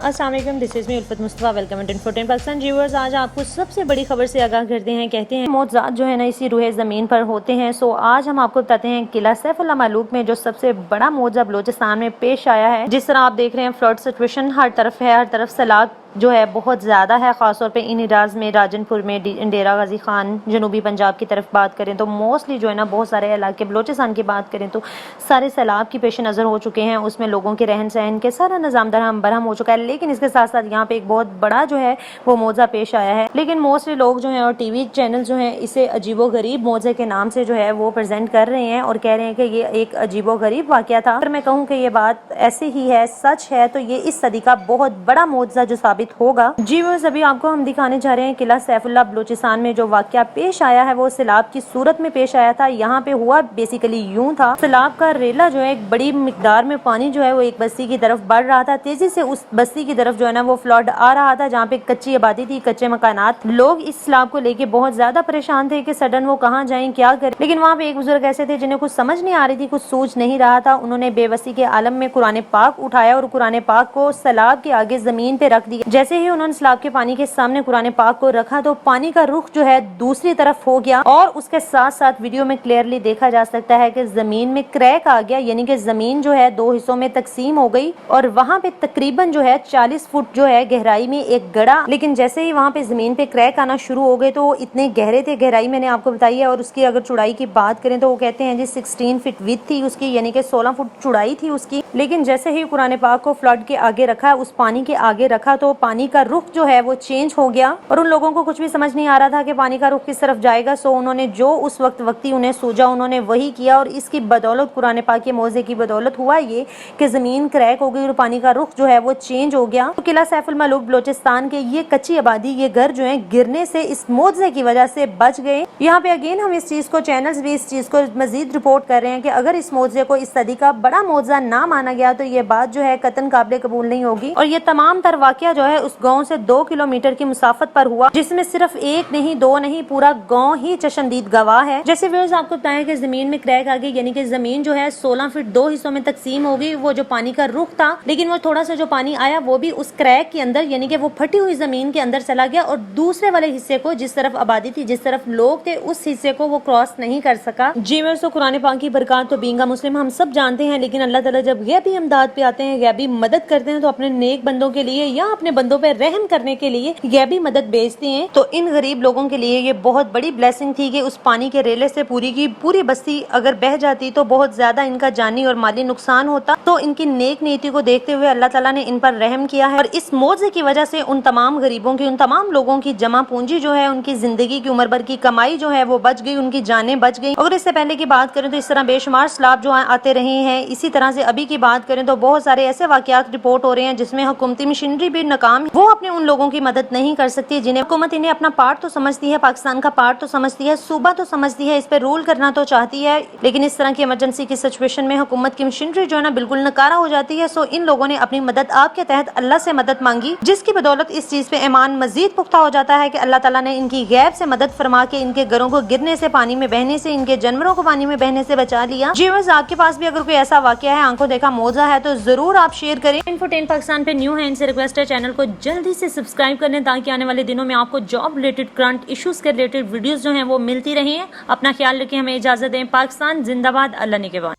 अस्सलाम वालेकुम, this is me Ulfat Mustafa. Welcome to Infotain Pakistan viewers. आज आपको सबसे बड़ी खबर से आगाह करते हैं। कहते हैं मौजूद जो है ना इसी रूहे ज़मीन पर होते हैं। सो आज हम आपको बताते हैं किला सैफुल्लाह मलूक में जो सबसे बड़ा मौजा बलोचिस्तान में पेश आया है। जिस तरह आप देख रहे हैं फ्लड सिचुएशन हर तरफ है, हर तरफ सैलाब जो है बहुत ज़्यादा है, ख़ासतौर पे इन इराज में, राजनपुर में, डेरा गाजी खान, जनूबी पंजाब की तरफ बात करें तो मोस्टली जो है ना बहुत सारे इलाके, बलोचिस्तान की बात करें तो सारे सैलाब की पेश नज़र हो चुके हैं। उसमें लोगों के रहन सहन के सारा निज़ाम दरहम बरहम हो चुका है। लेकिन इसके साथ साथ यहाँ पे एक बहुत बड़ा जो है वो मौजा पेश आया है। लेकिन मोस्टली लोग जो हैं और टीवी चैनल जो हैं इसे अजीबो गरीब मौजे के नाम से जो है वो प्रेजेंट कर रहे हैं और कह रहे हैं कि ये एक अजीबो गरीब वाक़या था। अगर मैं कहूँ कि ये बात ऐसे ही है, सच है, तो ये इस सदी का बहुत बड़ा मौजा जो साबित होगा। जी वो सभी आपको हम दिखाने जा रहे हैं किला सैफुल्लाह बलूचिस्तान में जो वाकया पेश आया है वो सैलाब की सूरत में पेश आया था। यहाँ पे हुआ बेसिकली यूं था, सैलाब का रेला जो है एक बड़ी मिकदार में पानी जो है वो एक बस्ती की तरफ बढ़ रहा था। तेजी से उस बस्ती की तरफ जो है ना वो फ्लड आ रहा था, जहाँ पे कच्ची आबादी थी, कच्चे मकानात। लोग इस सैलाब को लेके बहुत ज्यादा परेशान थे कि सडन वो कहाँ जाएं, क्या करें। लेकिन वहाँ पे एक बुजुर्ग ऐसे थे जिन्हें कुछ समझ नहीं आ रही थी, कुछ सूझ नहीं रहा था। उन्होंने बेबसी के आलम में कुरान पाक उठाया और कुरान पाक को सैलाब के आगे जमीन पे रख दिया। जैसे ही उन्होंने सैलाब के पानी के सामने कुरान पाक को रखा तो पानी का रुख जो है दूसरी तरफ हो गया और उसके साथ साथ वीडियो में क्लियरली देखा जा सकता है कि जमीन में क्रैक आ गया, यानी कि जमीन जो है दो हिस्सों में तकसीम हो गई और वहाँ पे तकरीबन जो है 40 फुट जो है गहराई में एक गड़ा। लेकिन जैसे ही वहाँ पे जमीन पे क्रैक आना शुरू हो गए तो वो इतने गहरे थे, गहराई मैंने आपको बताई है। और उसकी अगर चौड़ाई की बात करें तो वो कहते हैं जी 16 फीट विड्थ थी उसकी, यानी कि 16 फुट चौड़ाई थी उसकी। लेकिन जैसे ही कुरान पाक को फ्लड के आगे रखा, उस पानी के आगे रखा, तो पानी का रुख जो है वो चेंज हो गया और उन लोगों को कुछ भी समझ नहीं आ रहा था कि पानी का रुख किस तरफ जाएगा। सो उन्होंने जो उस वक्ती उन्हें सूझा उन्होंने वही किया और इसकी बदौलत, कुरान पाक के मौजे की बदौलत हुआ ये कि जमीन क्रैक हो गई और पानी का रुख जो है वो चेंज हो गया। तो किला सैफुल्लाह मलूक बलोचिस्तान के ये कच्ची आबादी, ये घर जो है गिरने से इस मौजे की वजह से बच गए। यहाँ पे अगेन हम इस चीज को, चैनल्स भी इस चीज को मजीद रिपोर्ट कर रहे हैं कि अगर इस मौजे को इस सदी का बड़ा मौजा ना माना गया तो ये बात जो है कतन काबिल कबूल नहीं होगी। और ये तमाम तर वाकया जो है उस गाँव से 2 किलोमीटर की मुसाफत पर हुआ, जिसमें सिर्फ एक नहीं, दो नहीं, पूरा गांव ही चशमदीद गवाह है। जैसे व्यूअर्स आपको बताया कि जमीन में क्रैक आ गई, यानी कि जमीन जो है 16 फीट 2 हिस्सों में तकसीम हो गई। वो जो पानी का रुख था, लेकिन वो थोड़ा सा जो पानी आया वो भी उस क्रैक के अंदर, यानी कि वो फटी हुई जमीन के अंदर चला गया और दूसरे वाले हिस्से को, जिस तरफ आबादी थी, जिस तरफ लोग थे, उस हिस्से को वो क्रॉस नहीं कर सका। जी व्यूअर्स, तो कुरान पाक की बरकत तो बींगा मुस्लिम हम सब जानते हैं, लेकिन अल्लाह ताला जब गैबी इमदाद पे आते हैं, गैबी मदद करते हैं, तो अपने नेक बंदों के लिए या अपने बंदों पे रहम करने के लिए गैबी मदद भेजते हैं। तो इन गरीब लोगों के लिए ये बहुत बड़ी ब्लेसिंग थी कि उस पानी के रेले से पूरी की पूरी बस्ती अगर बह जाती तो बहुत ज्यादा इनका जानी और माली नुकसान होता। तो इनकी नेक नीति को देखते हुए अल्लाह ताला ने इन पर रहम किया है और इस मौजे की वजह से उन तमाम गरीबों की, उन तमाम लोगों की जमा पूंजी जो है, उनकी जिंदगी की उम्र भर की कमाई जो है वो बच गई, उनकी जानें बच गई। अगर इससे पहले की बात करें तो इस तरह बेशुमार सैलाब जो आते रहे हैं। इसी तरह से अभी की बात करें तो बहुत सारे ऐसे वाकयात रिपोर्ट हो रहे हैं जिसमें हुकूमती मशीनरी भी नाकाम, वो अपने उन लोगों की मदद नहीं कर सकती जिन्हें हुकूमत इन्हें अपना पार्ट तो समझती है, पाकिस्तान का पार्ट तो समझती है, सूबा तो समझती है, इस पे रूल करना तो चाहती है। लेकिन इस तरह की इमरजेंसी की सिचुएशन में हुकूमत की मशीनरी जो है ना बिल्कुल नकारा हो जाती है। सो इन लोगों ने अपनी मदद आपके तहत अल्लाह से मदद मांगी, जिसकी बदौलत इस चीज पे ईमान मजीद पुख्ता हो जाता है कि अल्लाह ताला ने इनकी गैब से मदद फरमा के इनके घरों को गिरने से, पानी में बहने से, इनके जानवरों को पानी में बहने से बचा लिया। जी बस आपके पास भी अगर कोई ऐसा वाकया है, आंखों देखा मौजा है, तो जरूर आप शेयर करें। इन्फोटेन पाकिस्तान पे न्यू है, इनसे रिक्वेस्ट है चैनल को जल्दी से सब्सक्राइब करने ताकि आने वाले दिनों में आपको जॉब रिलेटेड, करंट इश्यूज के रिलेटेड वीडियोस जो हैं वो मिलती रही हैं। अपना ख्याल रखें, हमें इजाजत दें। पाकिस्तान जिंदाबाद, अल्लाह निगहबान।